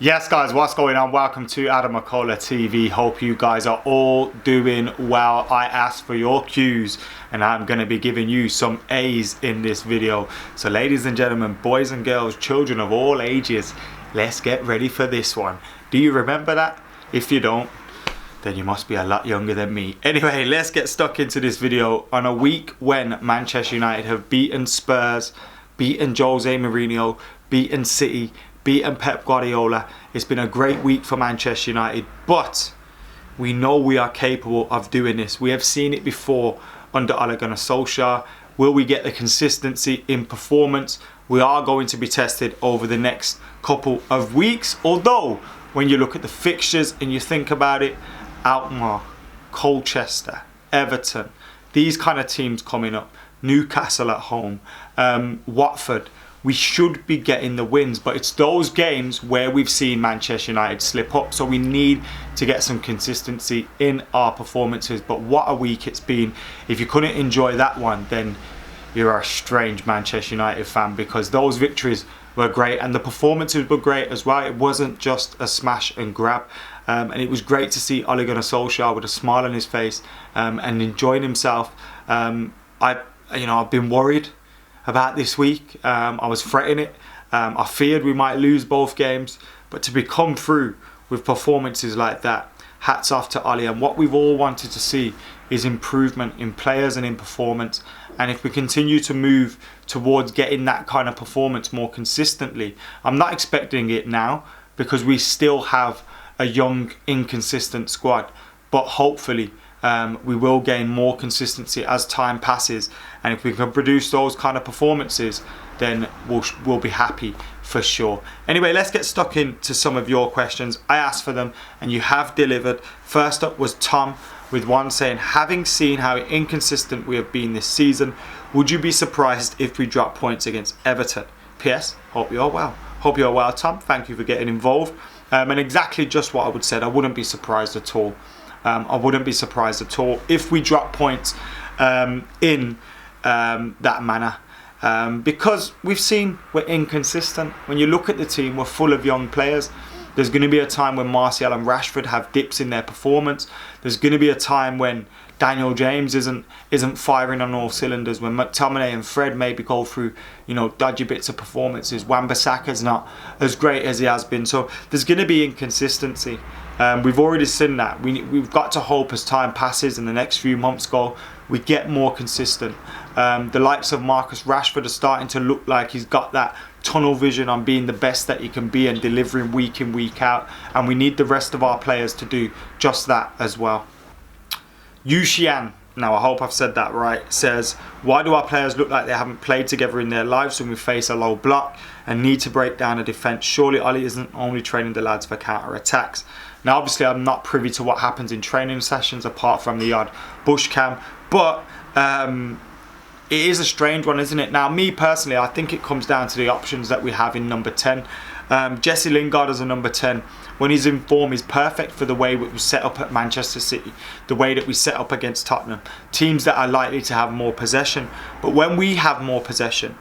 Yes guys, what's going on? Welcome to AdamMcKola TV. Hope you guys are all doing well. I asked for your cues and I'm going to be giving you some A's in this video. So ladies and gentlemen, boys and girls, children of all ages, let's get ready for this one. Do you remember that? If you don't, then you must be a lot younger than me. Anyway, let's get stuck into this video. On a week when Manchester United have beaten Spurs, beaten Jose Mourinho, beaten City, beaten Pep Guardiola. It's been a great week for Manchester United, but we know we are capable of doing this. We have seen it before under Ole Gunnar Solskjaer. Will we get the consistency in performance? We are going to be tested over the next couple of weeks. Although, when you look at the fixtures and you think about it, Alkmaar, Colchester, Everton, these kind of teams coming up, Newcastle at home, Watford, we should be getting the wins, but it's those games where we've seen Manchester United slip up, so we need to get some consistency in our performances. But what a week it's been. If you couldn't enjoy that one, then you're a strange Manchester United fan, because those victories were great and the performances were great as well. It wasn't just a smash and grab, and it was great to see Ole Gunnar Solskjaer with a smile on his face and enjoying himself. I've been worried about this week. I was fretting it. I feared we might lose both games, but to be come through with performances like that, hats off to Ole. And what we've all wanted to see is improvement in players and in performance. And if we continue to move towards getting that kind of performance more consistently, I'm not expecting it now because we still have a young, inconsistent squad, but hopefully we will gain more consistency as time passes, and if we can produce those kind of performances, then we'll be happy for sure. Anyway, let's get stuck into some of your questions. I asked for them and you have delivered. First up was Tom with one saying, having seen how inconsistent we have been this season, would you be surprised if we drop points against Everton? P.S. Hope you're well. Hope you're well, Tom. Thank you for getting involved. And exactly just what I would say. I wouldn't be surprised at all. I wouldn't be surprised at all if we drop points in that manner, because we've seen we're inconsistent. When you look at the team, we're full of young players. There's going to be a time when Martial and Rashford have dips in their performance. There's going to be a time when Daniel James isn't firing on all cylinders, when McTominay and Fred maybe go through dodgy bits of performances. Wan-Bissaka's not as great as he has been, so there's going to be inconsistency. We've already seen that. We've got to hope as time passes and the next few months go, we get more consistent. The likes of Marcus Rashford are starting to look like he's got that tunnel vision on being the best that he can be and delivering week in, week out. And we need the rest of our players to do just that as well. Yushian, now I hope I've said that right, says, why do our players look like they haven't played together in their lives when we face a low block and need to break down a defence? Surely Ole isn't only training the lads for counter-attacks. Now obviously I'm not privy to what happens in training sessions apart from the odd bush cam, but it is a strange one, isn't it? Now me personally, I think it comes down to the options that we have in number 10. Jesse Lingard as a number 10, when he's in form, is perfect for the way we set up at Manchester City, the way that we set up against Tottenham, teams that are likely to have more possession. But when we have more possession,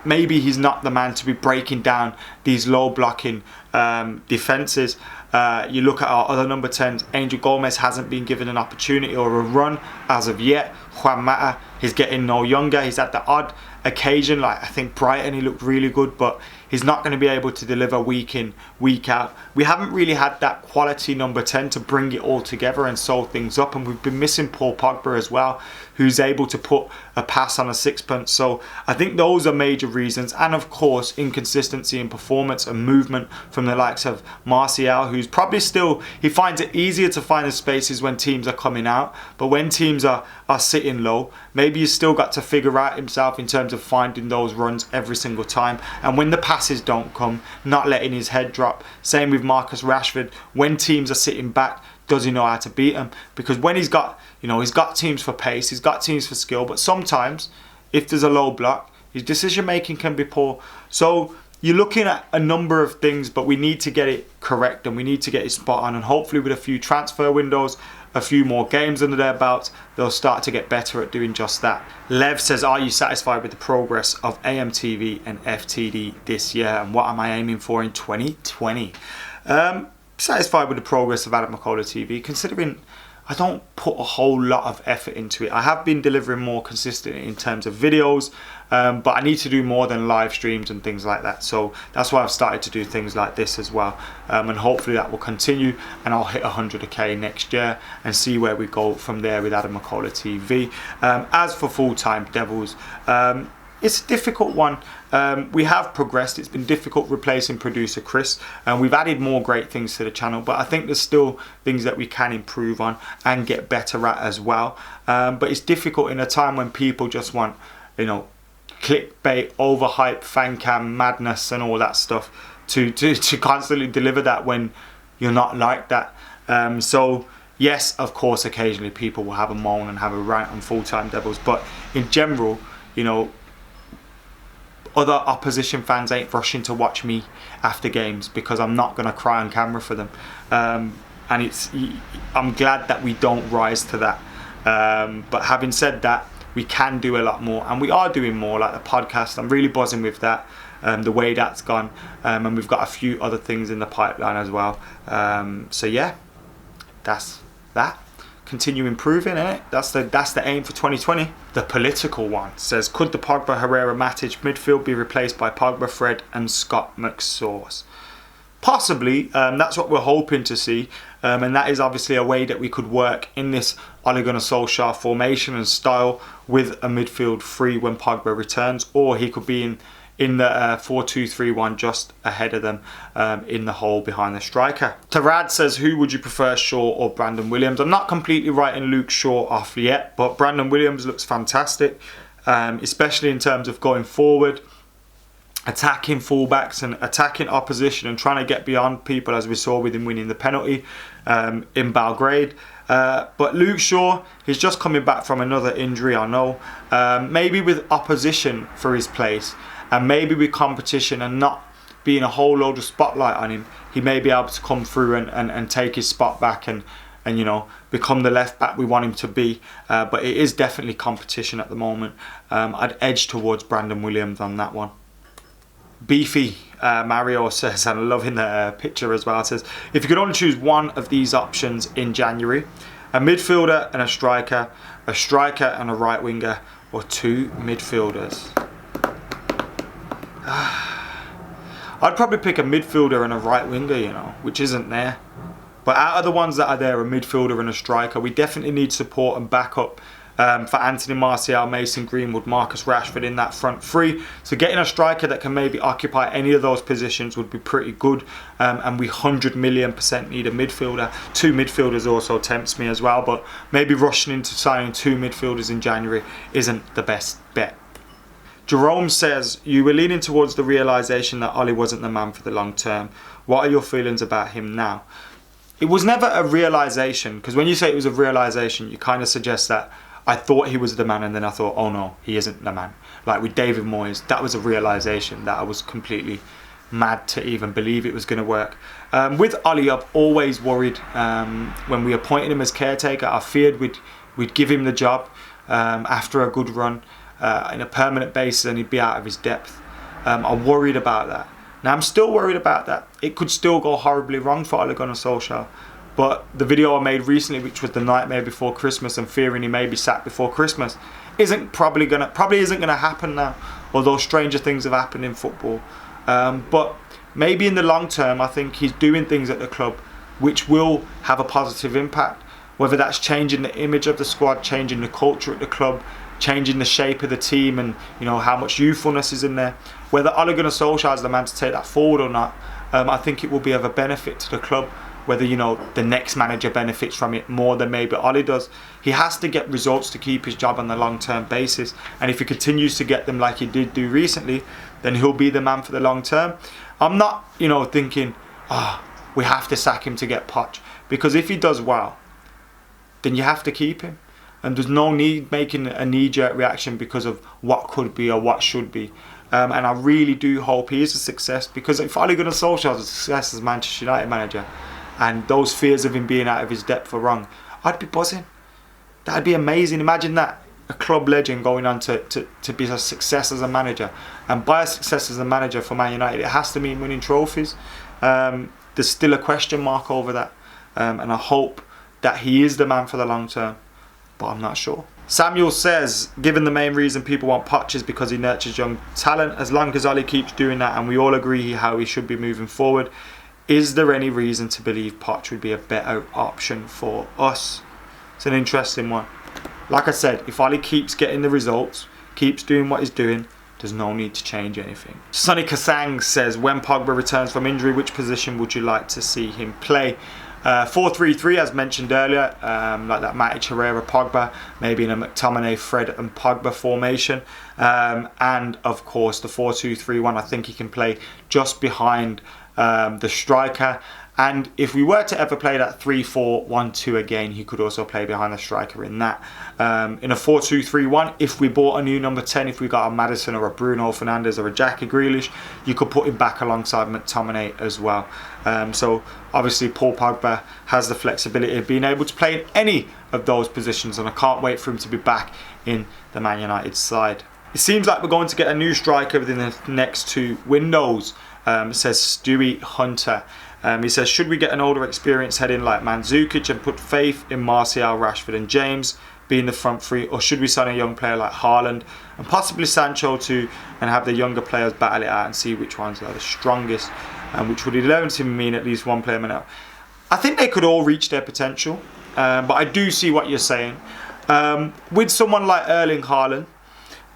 maybe he's not the man to be breaking down these low blocking defences. You look at our other number 10s, Angel Gomez hasn't been given an opportunity or a run as of yet. Juan Mata, he's getting no younger. He's at the odd occasion, like I think Brighton, he looked really good, but he's not going to be able to deliver week in, week out. We haven't really had that quality number 10 to bring it all together and sew things up, and we've been missing Paul Pogba as well, who's able to put a pass on a sixpence. So I think those are major reasons, and of course inconsistency in performance and movement from the likes of Martial, who's probably still, he finds it easier to find the spaces when teams are coming out, but when teams are sitting low, maybe he's still got to figure out himself in terms of finding those runs every single time, and when the passes don't come, not letting his head drop. Same with Marcus Rashford. When teams are sitting back, does he know how to beat them? Because when he's got teams for pace, he's got teams for skill, but sometimes if there's a low block, his decision making can be poor. So you're looking at a number of things, but we need to get it correct and we need to get it spot on, and hopefully with a few transfer windows a few more games under their belt, they'll start to get better at doing just that. Lev says, are you satisfied with the progress of AMTV and FTD this year, and what am I aiming for in 2020? Satisfied with the progress of AdamMcKola TV, considering I don't put a whole lot of effort into it. I have been delivering more consistently in terms of videos, but I need to do more than live streams and things like that. So that's why I've started to do things like this as well. And hopefully that will continue, and I'll hit 100k next year and see where we go from there with AdamMcKola TV. As for Full-Time Devils, it's a difficult one. We have progressed. It's been difficult replacing producer Chris, and we've added more great things to the channel, but I think there's still things that we can improve on and get better at as well. But it's difficult in a time when people just want, you know, clickbait, overhype, fan cam madness and all that stuff to constantly deliver that when you're not like that. So yes, of course, occasionally people will have a moan and have a rant on Full-Time Devils, but in general, you know, other opposition fans ain't rushing to watch me after games because I'm not going to cry on camera for them. And I'm glad that we don't rise to that. But having said that, we can do a lot more, and we are doing more, like the podcast. I'm really buzzing with that, the way that's gone. And we've got a few other things in the pipeline as well. So yeah, that's that. Continue improving, innit? That's the aim for 2020. The political one says, could the Pogba, Herrera, Matic midfield be replaced by Pogba, Fred and Scott McSauce? Possibly. That's what we're hoping to see, and that is obviously a way that we could work in this Ole Gunnar Solskjaer formation and style with a midfield free when Pogba returns, or he could be in the 4-2-3-1 just ahead of them in the hole behind the striker. Tarad says, who would you prefer, Shaw or Brandon Williams? I'm not completely writing Luke Shaw off yet, but Brandon Williams looks fantastic, especially in terms of going forward, attacking fullbacks and attacking opposition and trying to get beyond people, as we saw with him winning the penalty in Belgrade. But Luke Shaw, he's just coming back from another injury, I know. Maybe with opposition for his place, and maybe with competition and not being a whole load of spotlight on him, he may be able to come through and take his spot back and you know, become the left back we want him to be. But it is definitely competition at the moment. I'd edge towards Brandon Williams on that one. Beefy Mario says, and I'm loving the picture as well, says, if you could only choose one of these options in January, a midfielder and a striker and a right winger, or two midfielders. I'd probably pick a midfielder and a right winger, you know, which isn't there. But out of the ones that are there, a midfielder and a striker, we definitely need support and backup for Anthony Martial, Mason Greenwood, Marcus Rashford in that front three. So getting a striker that can maybe occupy any of those positions would be pretty good. And we 100,000,000% need a midfielder. Two midfielders also tempts me as well, but maybe rushing into signing two midfielders in January isn't the best bet. Jerome says, you were leaning towards the realisation that Ollie wasn't the man for the long term. What are your feelings about him now? It was never a realisation, because when you say it was a realisation, you kind of suggest that I thought he was the man and then I thought, oh no, he isn't the man. Like with David Moyes, that was a realisation that I was completely mad to even believe it was going to work. With Ollie, I've always worried when we appointed him as caretaker, I feared we'd give him the job after a good run. In a permanent basis, and he'd be out of his depth. I'm worried about that. Now I'm still worried about that. It could still go horribly wrong for Ole Gunnar Solskjaer. But the video I made recently, which was the nightmare before Christmas and fearing he may be sacked before Christmas, probably isn't gonna happen now. Although stranger things have happened in football. But maybe in the long term, I think he's doing things at the club which will have a positive impact. Whether that's changing the image of the squad, changing the culture at the club, changing the shape of the team, and you know how much youthfulness is in there. Whether Ole Gunnar Solskjaer is the man to take that forward or not, I think it will be of a benefit to the club. Whether, you know, the next manager benefits from it more than maybe Ole does. He has to get results to keep his job on a long-term basis, and if he continues to get them like he did do recently, then he'll be the man for the long term. I'm not, you know, thinking, we have to sack him to get Poch, because if he does well, then you have to keep him. And there's no need making a knee-jerk reaction because of what could be or what should be. And I really do hope he is a success, because if Ole Gunnar Solskjaer is a success as Manchester United manager, and those fears of him being out of his depth are wrong, I'd be buzzing. That'd be amazing. Imagine that. A club legend going on to be a success as a manager. And by a success as a manager for Man United, it has to mean winning trophies. There's still a question mark over that. And I hope that he is the man for the long term. But I'm not sure. Samuel says, given the main reason people want Poch is because he nurtures young talent, as long as Ollie keeps doing that and we all agree how he should be moving forward, is there any reason to believe Poch would be a better option for us? It's an interesting one. Like I said, if Ollie keeps getting the results, keeps doing what he's doing, there's no need to change anything. Sonny Kasang says, when Pogba returns from injury, which position would you like to see him play? 4-3-3 as mentioned earlier, like that Matic, Herrera, Pogba, maybe in a McTominay, Fred and Pogba formation, and of course the 4-2-3-1. I think he can play just behind the striker, and if we were to ever play that 3-4-1-2 again, he could also play behind the striker in that. In a 4-2-3-1, if we bought a new number 10, if we got a Maddison or a Bruno Fernandes or a Jackie Grealish, you could put him back alongside McTominay as well. So obviously Paul Pogba has the flexibility of being able to play in any of those positions, and I can't wait for him to be back in the Man United side. It seems like we're going to get a new striker within the next 2 windows, says Stewie Hunter. He says, should we get an older experienced head in like Mandzukic and put faith in Martial, Rashford and James being the front three, or should we sign a young player like Haaland and possibly Sancho too, and have the younger players battle it out and see which ones are the strongest, which would inevitably mean at least one player man out? I think they could all reach their potential, but I do see what you're saying. With someone like Erling Haaland,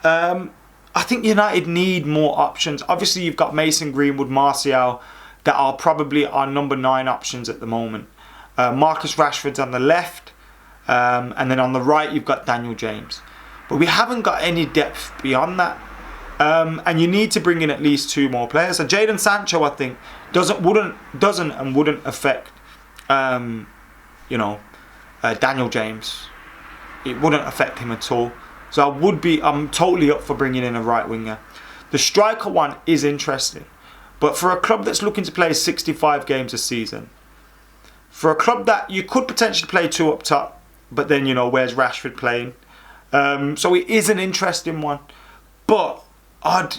I think United need more options. Obviously you've got Mason Greenwood, Martial, that are probably our number 9 options at the moment. Marcus Rashford's on the left, and then on the right you've got Daniel James. But we haven't got any depth beyond that. And you need to bring in at least 2 more players. So Jadon Sancho, I think, wouldn't affect Daniel James. It wouldn't affect him at all. So I'm totally up for bringing in a right winger. The striker one is interesting. But for a club that's looking to play 65 games a season, for a club that you could potentially play 2 up top, but then, where's Rashford playing? So it is an interesting one. But I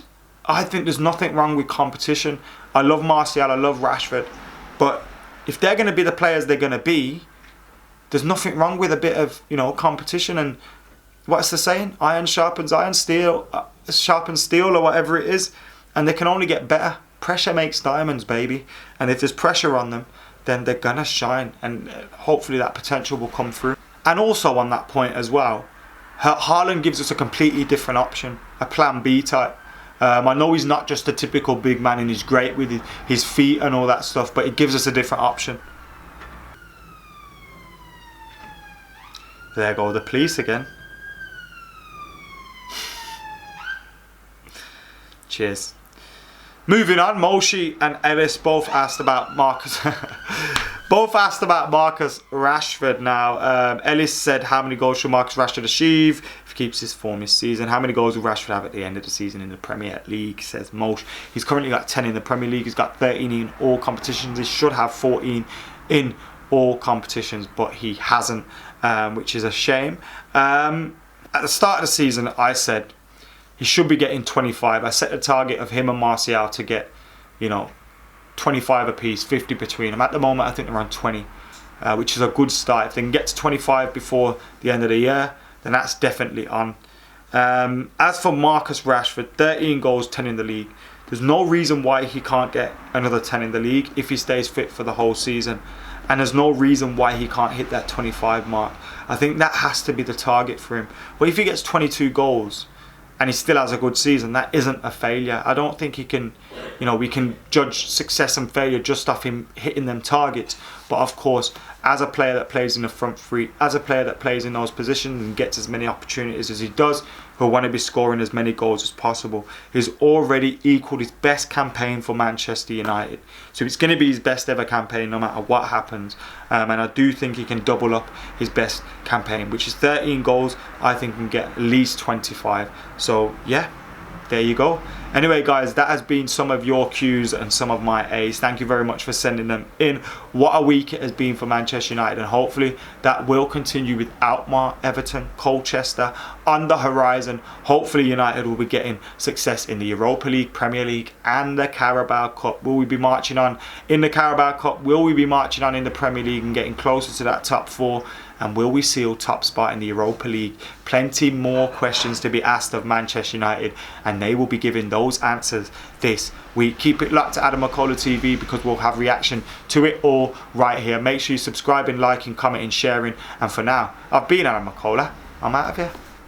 think there's nothing wrong with competition. I love Martial, I love Rashford. But if they're going to be the players they're going to be, there's nothing wrong with a bit of, competition. And what's the saying? Iron sharpens iron, steel sharpens steel, or whatever it is. And they can only get better. Pressure makes diamonds, baby. And if there's pressure on them, then they're going to shine. And hopefully that potential will come through. And also on that point as well, Haaland gives us a completely different option. A plan B type. I know he's not just a typical big man and he's great with his feet and all that stuff, but it gives us a different option. There go the police again. Cheers. Moving on, Moshi and Ellis both asked about Marcus Rashford now. Ellis said, how many goals should Marcus Rashford achieve if he keeps his form this season? How many goals will Rashford have at the end of the season in the Premier League, says Mosh. He's currently got 10 in the Premier League. He's got 13 in all competitions. He should have 14 in all competitions, but he hasn't, which is a shame. At the start of the season, I said he should be getting 25. I set a target of him and Martial to get, 25 apiece, 50 between them. At the moment, I think they're on 20, which is a good start. If they can get to 25 before the end of the year, then that's definitely on. As for Marcus Rashford, 13 goals, 10 in the league. There's no reason why he can't get another 10 in the league if he stays fit for the whole season. And there's no reason why he can't hit that 25 mark. I think that has to be the target for him. But if he gets 22 goals and he still has a good season, that isn't a failure. I don't think he can, we can judge success and failure just off him hitting them targets. But of course, as a player that plays in the front three, as a player that plays in those positions and gets as many opportunities as he does, he'll want to be scoring as many goals as possible. He's already equalled his best campaign for Manchester United. So it's going to be his best ever campaign no matter what happens. And I do think he can double up his best campaign, which is 13 goals. I think he can get at least 25. So yeah, there you go. Anyway guys, that has been some of your Qs and some of my As. Thank you very much for sending them in. What a week it has been for Manchester United, and hopefully that will continue with Alkmaar, Everton, Colchester on the horizon. Hopefully United will be getting success in the Europa League, Premier League and the Carabao Cup. Will we be marching on in the Carabao Cup? Will we be marching on in the Premier League and getting closer to that top 4? And will we seal top spot in the Europa League? Plenty more questions to be asked of Manchester United, and they will be giving those answers this week. Keep it locked to AdamMcKola TV, because we'll have reaction to it all right here. Make sure you subscribing, liking, commenting, sharing. And for now, I've been AdamMcKola. I'm out of here.